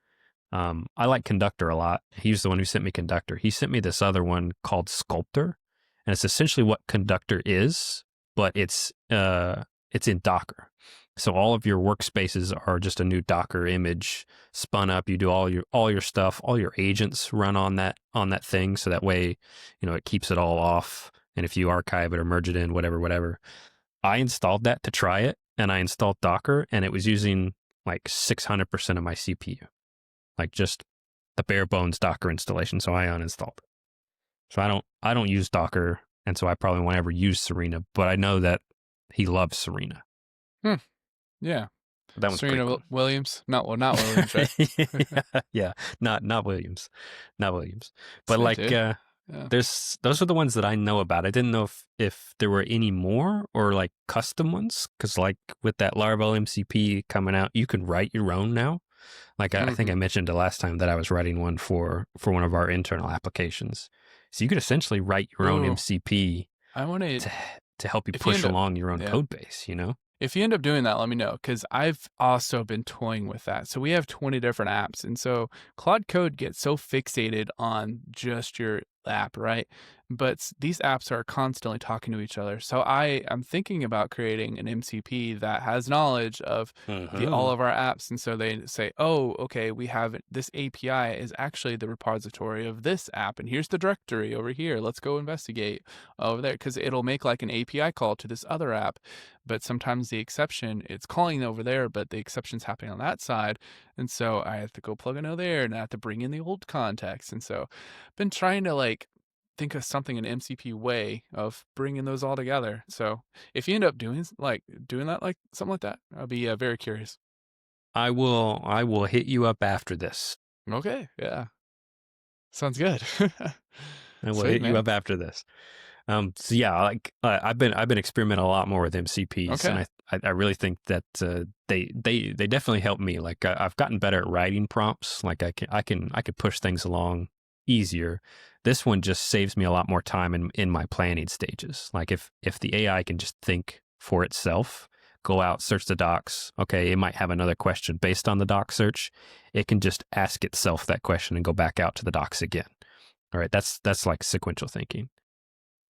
I like Conductor a lot. He's the one who sent me Conductor. He sent me this other one called Sculptor, and it's essentially what Conductor is, but it's in Docker. So all of your workspaces are just a new Docker image spun up. You do all your stuff. All your agents run on that thing, so that way, it keeps it all off. And if you archive it or merge it in, whatever. I installed that to try it, and I installed Docker, and it was using like 600% of my CPU. Like just the bare bones Docker installation. So I uninstalled it. So I don't use Docker, and so I probably won't ever use Serena, but I know that he loves Serena. Yeah. That one's Serena cool. Williams? Not Williams, right? yeah, not Williams. Not Williams. But Sweet, like those are the ones that I know about. I didn't know if there were any more or like custom ones, because like with that Laravel MCP coming out, you can write your own now. Like I think I mentioned the last time that I was writing one for one of our internal applications. So you could essentially write your own MCP to help you push along your own code base, If you end up doing that, let me know, because I've also been toying with that. So we have 20 different apps. And so Claude Code gets so fixated on just your app, right? But these apps are constantly talking to each other. So I'm thinking about creating an MCP that has knowledge of all of our apps. And so they say, oh, okay, we have this API is actually the repository of this app. And here's the directory over here. Let's go investigate over there, because it'll make like an API call to this other app. But sometimes the exception, it's calling over there, but the exception's happening on that side. And so I have to go plug in over there, and I have to bring in the old context. And so I've been trying to like think of something an MCP way of bringing those all together. So if you end up doing that, like something like that, I'll be very curious. I will hit you up after this. Okay, yeah, sounds good. I will Sweet, hit you man. up after this. So yeah, like I've been experimenting a lot more with MCPs, Okay. and I really think that they definitely help me. Like I've gotten better at writing prompts. Like I can push things along easier. This one just saves me a lot more time in my planning stages. Like if the AI can just think for itself, go out, search the docs. Okay, it might have another question based on the doc search. It can just ask itself that question and go back out to the docs again. All right, that's like sequential thinking.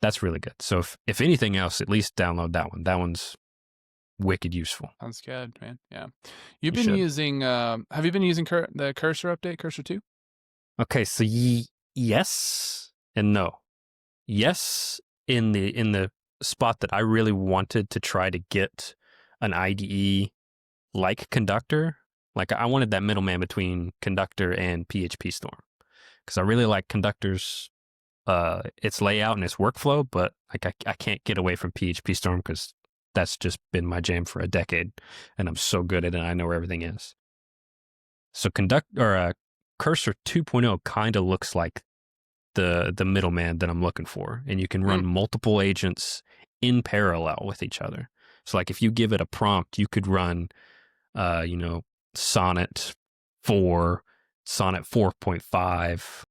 That's really good. So if anything else, at least download that one. That one's wicked useful. Sounds good, man. Yeah. You Have you been using the cursor update, Cursor 2? Okay, so yes and no. Yes, in the spot that I really wanted to try to get an IDE like Conductor. Like I wanted that middleman between Conductor and PHPStorm, because I really like Conductor's its layout and its workflow, but like I can't get away from PHPStorm because that's just been my jam for a decade, and I'm so good at it. I know where everything is. So Cursor 2.0 kind of looks like the middleman that I'm looking for, and you can run multiple agents in parallel with each other. So like if you give it a prompt, you could run, Sonnet 4, Sonnet 4.5.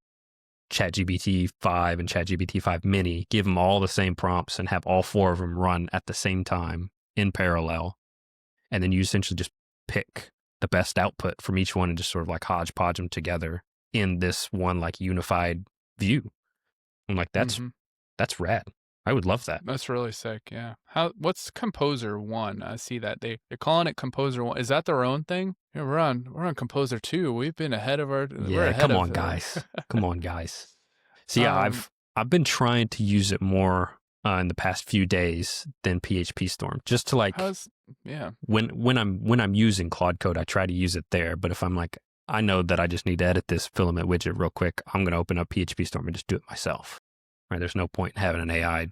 ChatGPT 5 and ChatGPT 5 Mini, give them all the same prompts and have all 4 of them run at the same time in parallel. And then you essentially just pick the best output from each one and just sort of like hodgepodge them together in this one like unified view. I'm like, that's rad. I would love that. That's really sick. Yeah. What's Composer 1? I see that they're calling it Composer 1. Is that their own thing? Yeah, we're on Composer 2. We've been ahead of our. Yeah, come on, guys. Come on, guys. So yeah, I've been trying to use it more in the past few days than PHPStorm, just to like when I'm using Claude Code, I try to use it there. But if I'm like, I know that I just need to edit this filament widget real quick, I'm going to open up PHPStorm and just do it myself. Right? There's no point in having an AI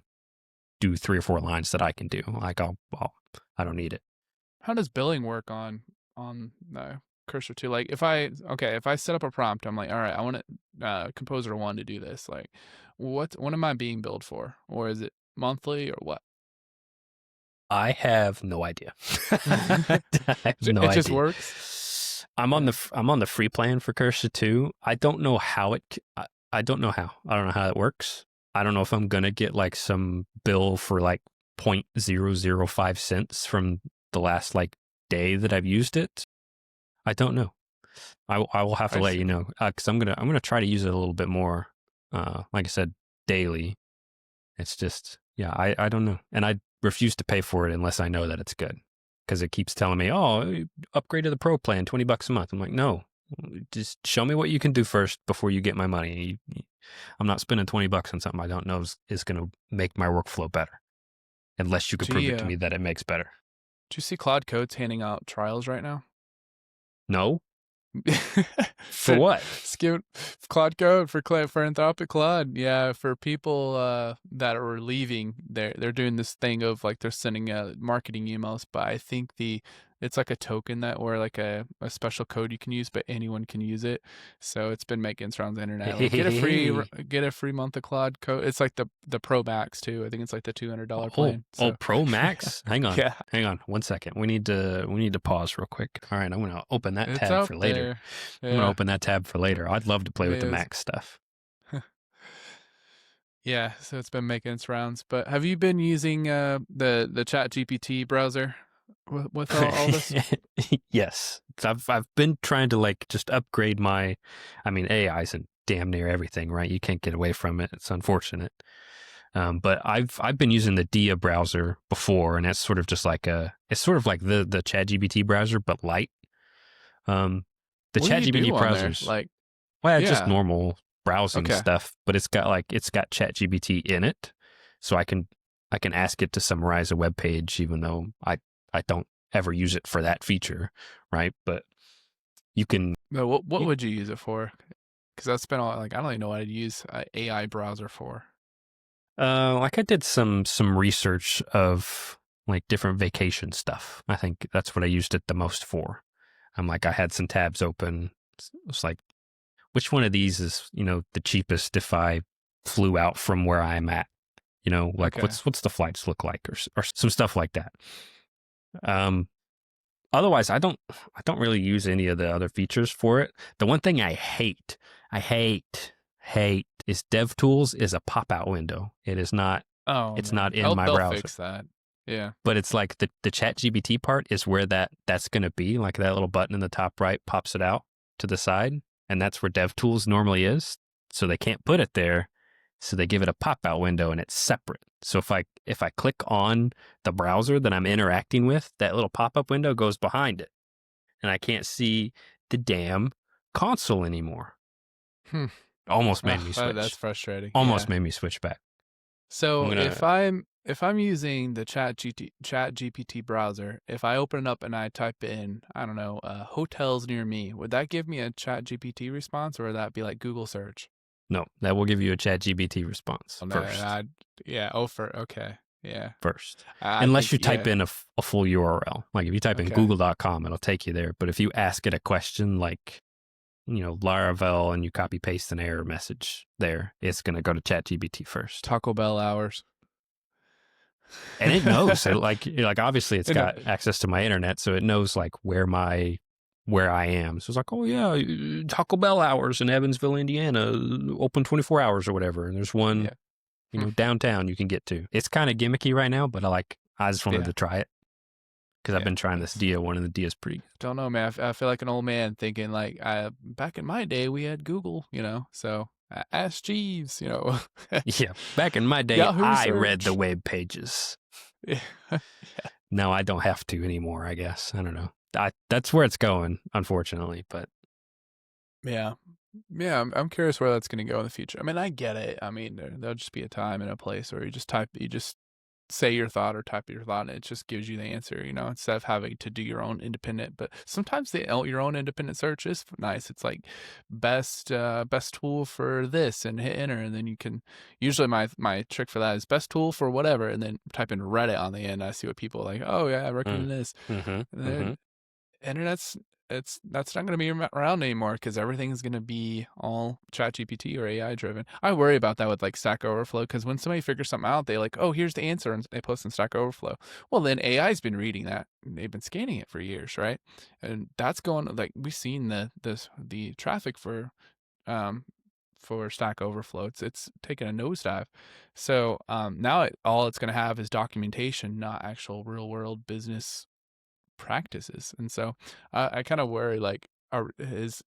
do 3 or 4 lines that I can do. Like I don't need it. How does billing work on Cursor 2? Like if I set up a prompt, I'm like, all right, I want Composer 1 to do this. Like what am I being billed for? Or is it monthly or what? I have no idea. I have no idea. It just works. I'm on the free plan for Cursor 2. I don't know how I don't know how it works. I don't know if I'm gonna get like some bill for like 0.005 cents from the last like day that I've used it. I don't know. I will have to let you know, because I'm gonna try to use it a little bit more. Like I said, daily. It's just I don't know, and I refuse to pay for it unless I know that it's good, because it keeps telling me, oh, upgrade to the Pro plan, $20 a month. I'm like, no, just show me what you can do first before you get my money. I'm not spending $20 on something I don't know is going to make my workflow better, unless you could prove it to me that it makes better. Do you see Claude Code's handing out trials right now? No. For what? Claude Code for Anthropic Claude. Yeah, for people that are leaving, they're doing this thing of like they're sending marketing emails, but I think it's like a token that or like a special code you can use, but anyone can use it. So it's been making its rounds on the internet. Like, get a free month of Claude Code. It's like the Pro Max too. I think it's like the $200 plan. So. Oh, Pro Max? Hang on. Yeah. Hang on 1 second. We need to pause real quick. All right, I'm gonna open that tab for later. Yeah. I'm gonna open that tab for later. I'd love to play with the Max stuff. Yeah, so it's been making its rounds. But have you been using the ChatGPT browser with all this? Yes, I've been trying to like just upgrade my. I mean, AI's in damn near everything, right? You can't get away from it. It's unfortunate. But I've been using the Dia browser before, and it's sort of just like it's sort of like the ChatGPT browser, but light. The ChatGPT browsers, like, just normal browsing stuff, but it's got ChatGPT in it, so I can ask it to summarize a web page, even though I don't ever use it for that feature, right? But you can. What would you use it for? Because that's been all like I don't even know what I'd use an AI browser for. Like I did some research of like different vacation stuff. I think that's what I used it the most for. I'm like, I had some tabs open. It's like, which one of these is, the cheapest if I flew out from where I'm at? Like Okay. what's the flights look like, or some stuff like that. Otherwise, I don't really use any of the other features for it. The one thing I hate is DevTools is a pop-out window. It is not. Oh It's man, not in my they'll browser. fix that. Yeah. But it's like the ChatGPT part is where that's going to be. Like that little button in the top right pops it out to the side, and that's where DevTools normally is. So they can't put it there. So they give it a pop-out window, and it's separate. So if I click on the browser that I'm interacting with, that little pop-up window goes behind it, and I can't see the damn console anymore. Almost made me switch. That's frustrating. Almost made me switch back. So if I'm using the Chat GPT browser, if I open it up and I type in, I don't know, hotels near me, would that give me a Chat GPT response, or would that be like Google search? No, that will give you a ChatGPT response first. Okay. Yeah. First. Unless you type in a full URL. Like if you type in google.com, it'll take you there. But if you ask it a question like, Laravel, and you copy paste an error message there, it's going to go to ChatGPT first. Taco Bell hours. And it knows. like obviously it's got access to my internet, so it knows like where I am. So it's like, oh yeah, Taco Bell hours in Evansville, Indiana, open 24 hours or whatever. And there's one, downtown you can get to. It's kind of gimmicky right now, but I just wanted to try it because I've been trying this Dia one, and the Dia's pretty good. Don't know, man. I feel like an old man thinking like, back in my day we had Google, so ask Jeeves, Yeah, back in my day, I read the web pages. Yeah. Now I don't have to anymore, I guess. I don't know. That's where it's going, unfortunately. But yeah, I'm curious where that's going to go in the future. I mean, I get it. I mean, there'll just be a time and a place where you just say your thought or type your thought, and it just gives you the answer, instead of having to do your own independent. But sometimes your own independent search is nice. It's like best tool for this, and hit enter, and then you can. Usually my trick for that is best tool for whatever, and then type in Reddit on the end. I see what people are like. Oh yeah, I recommend this. Internet's that's not going to be around anymore because everything's going to be all ChatGPT or AI driven. I worry about that with like Stack Overflow, because when somebody figures something out, they like, oh, here's the answer, and they post in Stack Overflow. Well, then AI's been reading that. They've been scanning it for years, right? And that's going, like, we've seen the traffic for Stack Overflow. It's taken a nosedive. So now all it's going to have is documentation, not actual real world business practices. And so I kind of worry, like, is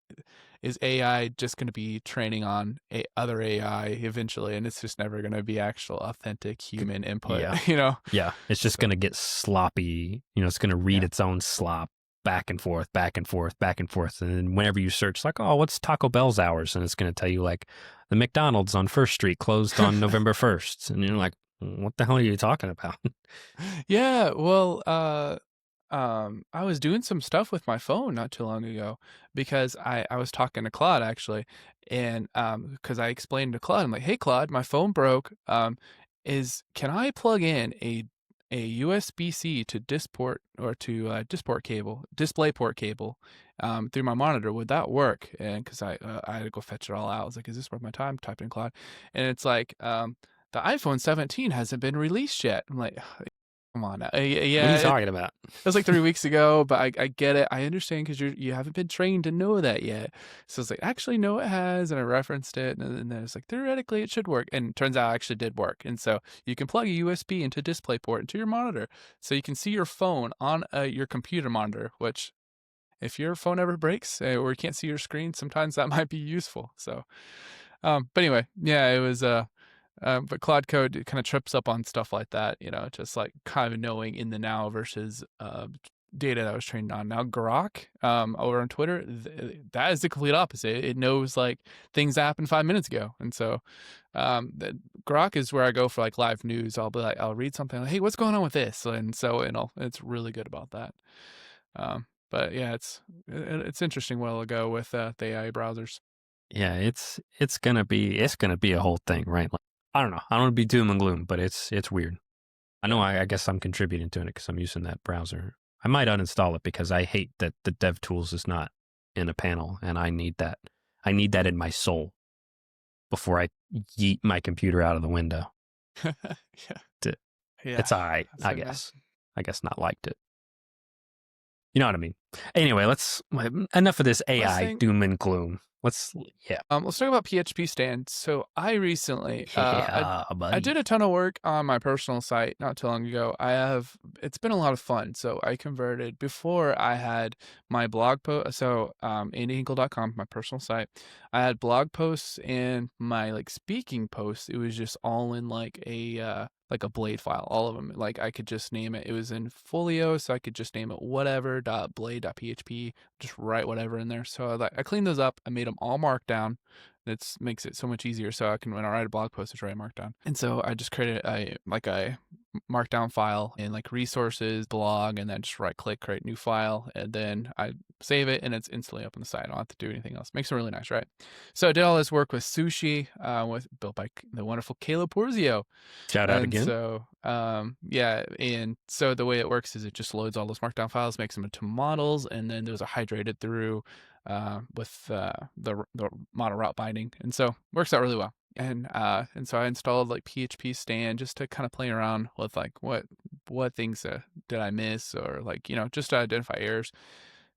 AI just going to be training on other AI eventually, and it's just never going to be actual authentic human input? Yeah, it's just going to get sloppy. It's going to read its own slop back and forth, and then whenever you search like, oh, what's Taco Bell's hours, and it's going to tell you like the McDonald's on First Street closed on November 1st, and you're like, what the hell are you talking about? Yeah, well, I was doing some stuff with my phone not too long ago, because I was talking to Claude actually, and because I explained to Claude, I'm like, hey Claude, my phone broke. Can I plug in a USB-C to DispPort, or to DisplayPort cable through my monitor? Would that work? And because I had to go fetch it all out. I was like, is this worth my time? Type in Claude, and it's like, the iPhone 17 hasn't been released yet. I'm like, come on now. Yeah, what are you talking about? It was like 3 weeks ago, but I get it. I understand, because you haven't been trained to know that yet. So it's like, actually, no, it has. And I referenced it, and then it's like, theoretically, it should work. And it turns out it actually did work. And so you can plug a USB into DisplayPort into your monitor, so you can see your phone on your computer monitor, which, if your phone ever breaks or you can't see your screen, sometimes that might be useful. So, but anyway, yeah, it was but Claude Code kind of trips up on stuff like that, just like kind of knowing in the now versus data that was trained on. Now Grok over on Twitter, that is the complete opposite. It knows like things that happened 5 minutes ago, and so Grok is where I go for like live news. I'll be like, I'll read something like, hey, what's going on with this? And so it's really good about that. But yeah, it's interesting where it'll go with the AI browsers. Yeah, it's gonna be a whole thing, right? Like, I don't know. I don't want to be doom and gloom, but it's weird. I know. I guess I'm contributing to it because I'm using that browser. I might uninstall it because I hate that the DevTools is not in a panel, and I need that. I need that in my soul before I yeet my computer out of the window. Yeah. It's all right, I Same, man. guess. I guess not liked it. You know what I mean? Anyway, enough of this AI doom and gloom. Let's talk about PHPStan. So I recently, I did a ton of work on my personal site not too long ago. It's been a lot of fun. So I converted before I had my blog post. So, IDEHinkle.com, my personal site, I had blog posts and my like speaking posts. It was just all in like a blade file, all of them. Like I could just name it. It was in Folio, so I could just name it whatever.blade.php, just write whatever in there. So I cleaned those up. I made them all markdown. That makes it so much easier. So I can, when I write a blog post, just write markdown. And so I just created a markdown file in like resources, blog, and then just right click, create new file. And then I save it and it's instantly up on the site. I don't have to do anything else. Makes it really nice, right? So I did all this work with Sushi, built by the wonderful Caleb Porzio. Shout out again. So, and so the way it works is it just loads all those markdown files, makes them into models, and then those are hydrated through with the model route binding, and so works out really well. And so I installed like PHPStan just to kind of play around with like what things did I miss, or like, you know, just to identify errors.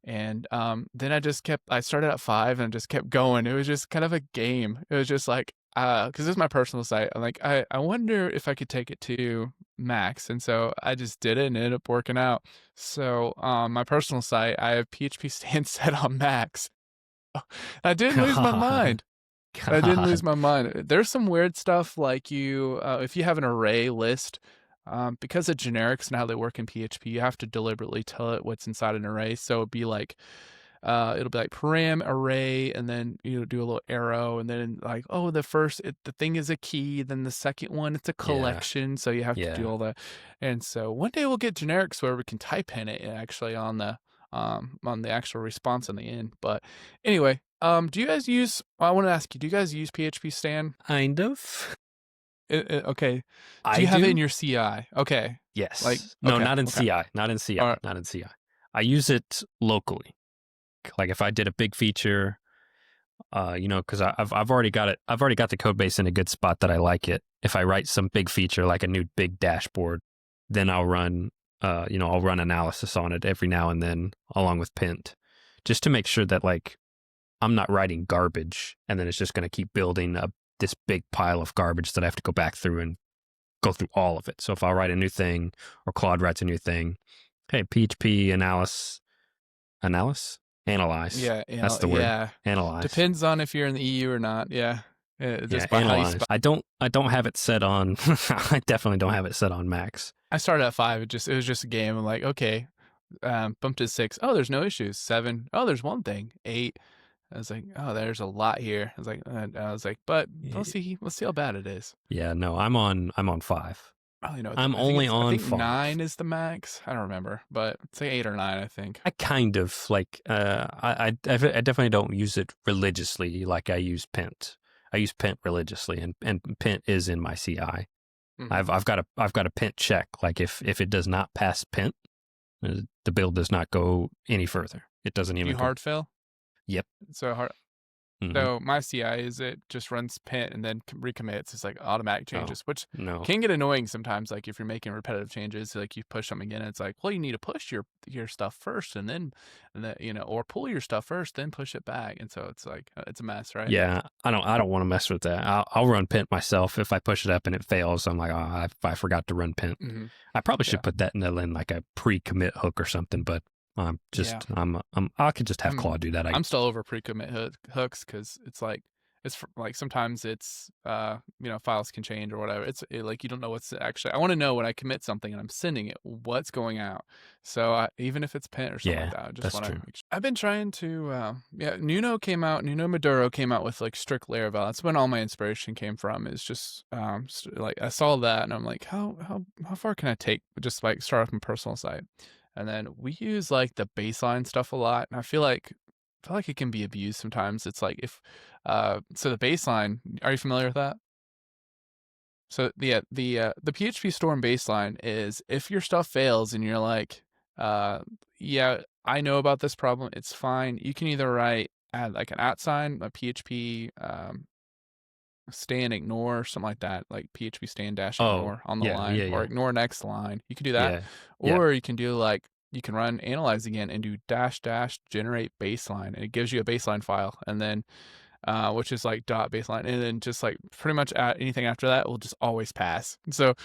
And then I started at 5 and just kept going. It was just kind of a game. It was just like, because this is my personal site. I'm like, I wonder if I could take it to Max. And so I just did it and it ended up working out. So my personal site, I have PHPStan set on Max. I didn't lose my mind. I didn't lose my mind. There's some weird stuff like if you have an array list, because of generics and how they work in PHP, you have to deliberately tell it what's inside an array. So it'll be like param array, and then you do a little arrow, and then like, oh, the thing is a key, then the second one it's a collection. So you have to do all that. And so one day we'll get generics where we can type in it actually on the actual response on the end. But anyway, do you guys use? I want to ask you, do you guys use PHPStan? Kind of. Okay. Do you have it in your CI? Okay. Yes. Like no, okay. not in CI. Not in CI. Not in CI. I use it locally. Like if I did a big feature, because I've already got it. I've already got the code base in a good spot that I like it. If I write some big feature like a new big dashboard, then I'll run analysis on it every now and then along with Pint, just to make sure that like I'm not writing garbage and then it's just going to keep building up this big pile of garbage that I have to go back through and go through all of it. So if I write a new thing or Claude writes a new thing, hey, PHP analyze. That's the word. Yeah. Analyze. Depends on if you're in the EU or not. Yeah. Just by analyze. I don't have it set on. I definitely don't have it set on Max. I started at 5. It was just a game. I'm like, okay, bumped to 6. Oh, there's no issues. 7. Oh, there's one thing. 8. I was like, oh, there's a lot here. I was like, but let's see how bad it is. Yeah, no, I'm on 5. Probably no. I'm only on I think 5. 9 is the max. I don't remember, but say 8 or 9, I think. I kind of like. I definitely don't use it religiously like I use Pint. I use Pint religiously, and Pint is in my CI. Mm-hmm. I've got a Pint check. Like if it does not pass Pint, the build does not go any further. It doesn't even. You hard fail? Yep. So hard. Mm-hmm. So my CI is it just runs Pint and then recommits. It's like automatic changes, which can get annoying sometimes. Like if you're making repetitive changes, like you push them again, it's like, well, you need to push your stuff first, and then or pull your stuff first, then push it back. And so it's like it's a mess, right? Yeah, I don't want to mess with that. I'll run Pint myself. If I push it up and it fails, I'm like, oh, I forgot to run Pint. Mm-hmm. I probably should put that in like a pre-commit hook or something, but. I could just have Claude do that. I'm still over pre-commit hooks because it's like sometimes it's files can change or whatever. It's like you don't know what's actually. I want to know when I commit something and I'm sending it, what's going out. So even if it's Pint or something like that, I just want to. Make sure. I've been trying to. Nuno Maduro came out with like strict layer val. That's when all my inspiration came from. Is just like I saw that and I'm like, how far can I take? Just like start off my personal site. And then we use like the baseline stuff a lot. And I feel like it can be abused sometimes. It's like so the baseline, are you familiar with that? So the PHP Storm baseline is if your stuff fails and you're like, yeah, I know about this problem, it's fine. You can either add like an @ a PHP stan ignore, something like that, like PHPStan dash ignore on the line, or ignore next line. You can do that, or you can do like you can run analyze again and do -- generate baseline, and it gives you a baseline file, and then which is like .baseline, and then just like pretty much anything after that will just always pass. So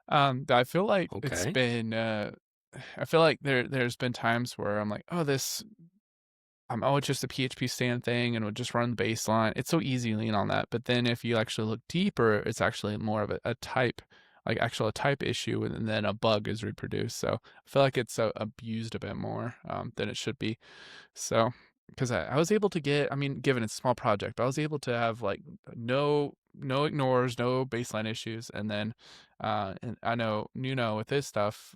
I feel like it's been I feel like there's been times where I'm like, oh, it's just a PHPStan thing and would just run the baseline. It's so easy to lean on that. But then if you actually look deeper, it's actually more of a type, like a type issue, and then a bug is reproduced. So I feel like it's abused a bit more than it should be. So because I was able to get, I mean, given it's a small project, but I was able to have like no ignores, no baseline issues. And then and I know Nuno with his stuff,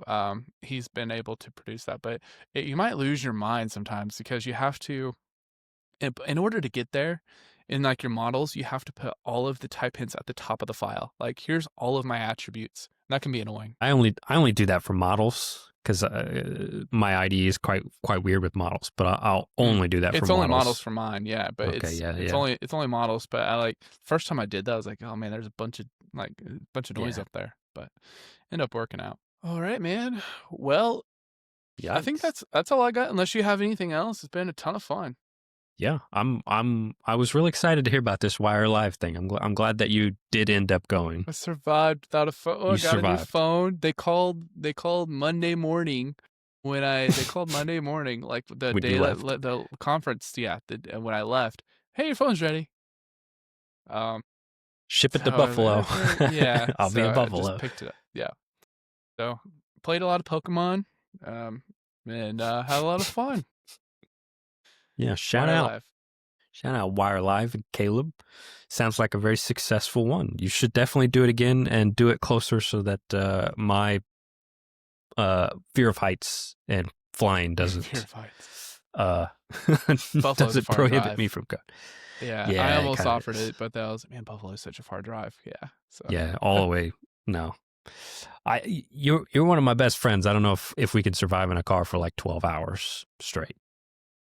he's been able to produce that, but you might lose your mind sometimes because you have to, in order to get there in like your models, you have to put all of the type hints at the top of the file. Like, here's all of my attributes. That can be annoying. I only do that for models because my IDE is quite weird with models, but I'll only do that for models. It's only models for mine, yeah. But okay, it's only models. But I like first time I did that, I was like, oh man, there's a bunch of noise up there. But end up working out. All right, man. Well, I think that's all I got. Unless you have anything else, it's been a ton of fun. Yeah, I was really excited to hear about this Wire Live thing. I'm glad that you did end up going. I survived without a phone. Oh, I got a new phone. They called Monday morning they called Monday morning, like the day the conference. Yeah, when I left. Hey, your phone's ready. Ship it to Buffalo. Yeah, I'll be in Buffalo. I just picked it up. Yeah. So played a lot of Pokemon, and had a lot of fun. Yeah, shout out Wire Live and Caleb. Sounds like a very successful one. You should definitely do it again and do it closer so that my fear of heights and flying doesn't doesn't prohibit me from going. Yeah, I almost offered it, but I was like, man, Buffalo is such a far drive. Yeah. So. Yeah, all the way. No. You're one of my best friends. I don't know if we could survive in a car for like 12 hours straight.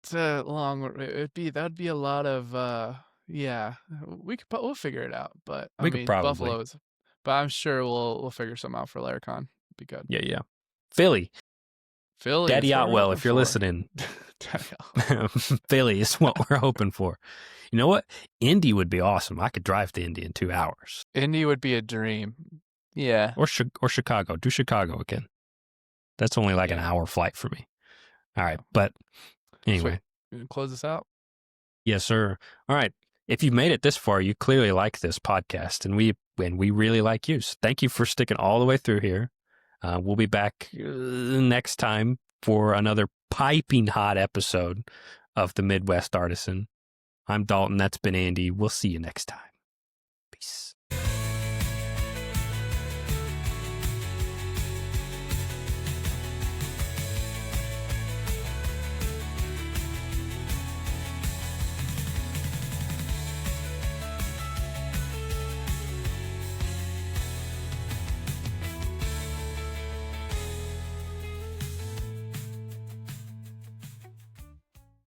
It's a long. That'd be a lot of. Yeah, we'll figure it out. But I mean, Buffalo's. But I'm sure we'll figure something out for Laracon. Be good. Yeah. Philly, Daddy Otwell, if you're listening. Philly is what we're hoping for. You know what? Indy would be awesome. I could drive to Indy in 2 hours. Indy would be a dream. Yeah. Or Chicago. Do Chicago again. That's only like an hour flight for me. All right. But anyway. Close this out? Yes, sir. All right. If you've made it this far, you clearly like this podcast, and we really like you. So thank you for sticking all the way through here. We'll be back next time for another piping hot episode of the Midwest Artisan. I'm Dalton. That's been Andy. We'll see you next time. Peace.